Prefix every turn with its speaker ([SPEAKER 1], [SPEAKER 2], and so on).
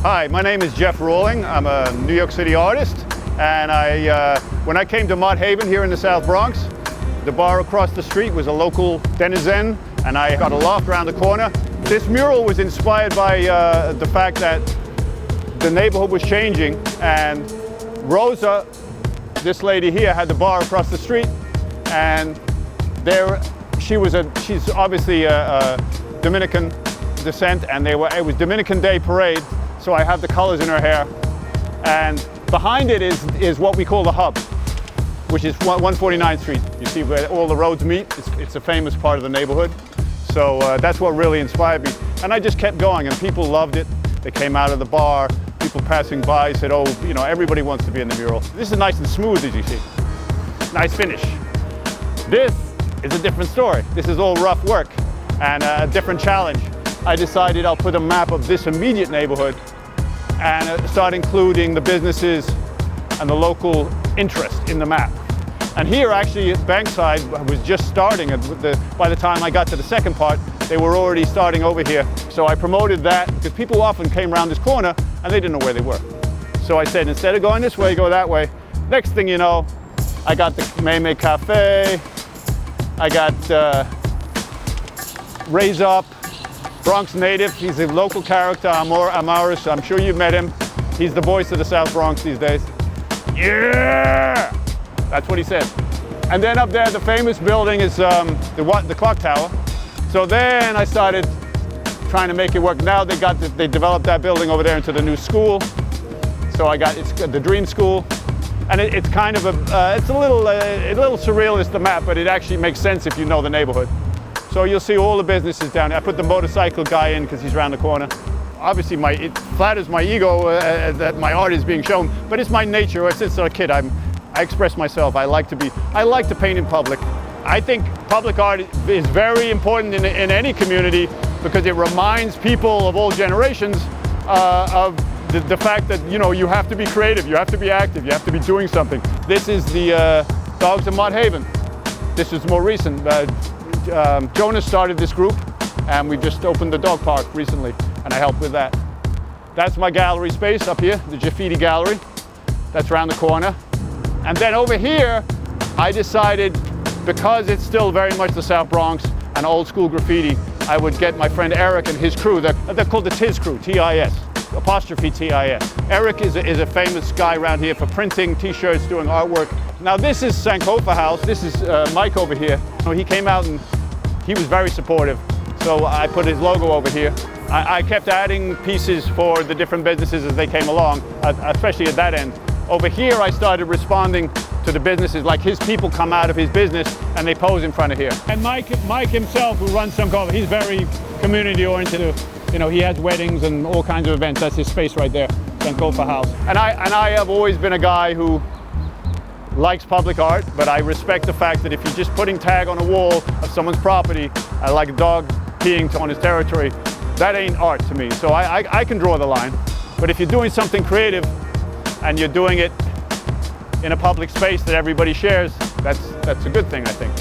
[SPEAKER 1] Hi, my name is Geoff Rolling. I'm a New York City artist, and when I came to Mott Haven here in the South Bronx, the bar across the street was a local denizen, and I got a loft around the corner. This mural was inspired by the fact that the neighborhood was changing, and Rosa, this lady here, had the bar across the street, and she's obviously a Dominican descent, and it was Dominican Day parade, so I have the colors in her hair. And behind it is what we call the hub, which is 149th Street. You see where all the roads meet. It's a famous part of the neighborhood. So that's what really inspired me. And I just kept going, and people loved it. They came out of the bar, people passing by said, oh, you know, everybody wants to be in the mural. This is nice and smooth, as you see. Nice finish. This is a different story. This is all rough work and a different challenge. I decided I'll put a map of this immediate neighborhood and start including the businesses and the local interest in the map. And here actually Bankside was just starting. By the time I got to the second part, they were already starting over here. So I promoted that because people often came around this corner and they didn't know where they were. So I said, instead of going this way, go that way. Next thing you know, I got the Mae Mae Cafe, I got Raise Up, Bronx native. He's a local character, Amaris. I'm sure you've met him. He's the voice of the South Bronx these days. Yeah! That's what he said. And then up there, the famous building is the Clocktower. So then I started trying to make it work. Now they developed that building over there into the new school. So it's the Dream School. And it's kind of it's a little surrealist, the map, but it actually makes sense if you know the neighborhood. So you'll see all the businesses down there. I put the motorcycle guy in because he's around the corner. Obviously, it flatters my ego that my art is being shown, but it's my nature. Since a kid, I express myself. I like to paint in public. I think public art is very important in any community because it reminds people of all generations of the fact that, you know, you have to be creative, you have to be active, you have to be doing something. This is the Dogs of Mott Haven. This is more recent. Jonas started this group, and we just opened the dog park recently, and I helped with that. That's my gallery space up here, the Graffiti Gallery. That's around the corner. And then over here, I decided, because it's still very much the South Bronx and old school graffiti, I would get my friend Eric and his crew. They're called the TIS crew, T-I-S, apostrophe T-I-S. Eric is a famous guy around here for printing t-shirts, doing artwork. Now this is Sankofa House. This is Mike over here. He came out and he was very supportive. So I put his logo over here. I kept adding pieces for the different businesses as they came along, especially at that end. Over here, I started responding to the businesses, like his people come out of his business and they pose in front of here. And Mike himself, who runs Sankofa, he's very community oriented. You know, he has weddings and all kinds of events. That's his space right there, Sankofa House. And I have always been a guy who likes public art, but I respect the fact that if you're just putting tag on a wall of someone's property, like a dog peeing on his territory, that ain't art to me. So I can draw the line. But if you're doing something creative and you're doing it in a public space that everybody shares, that's a good thing, I think.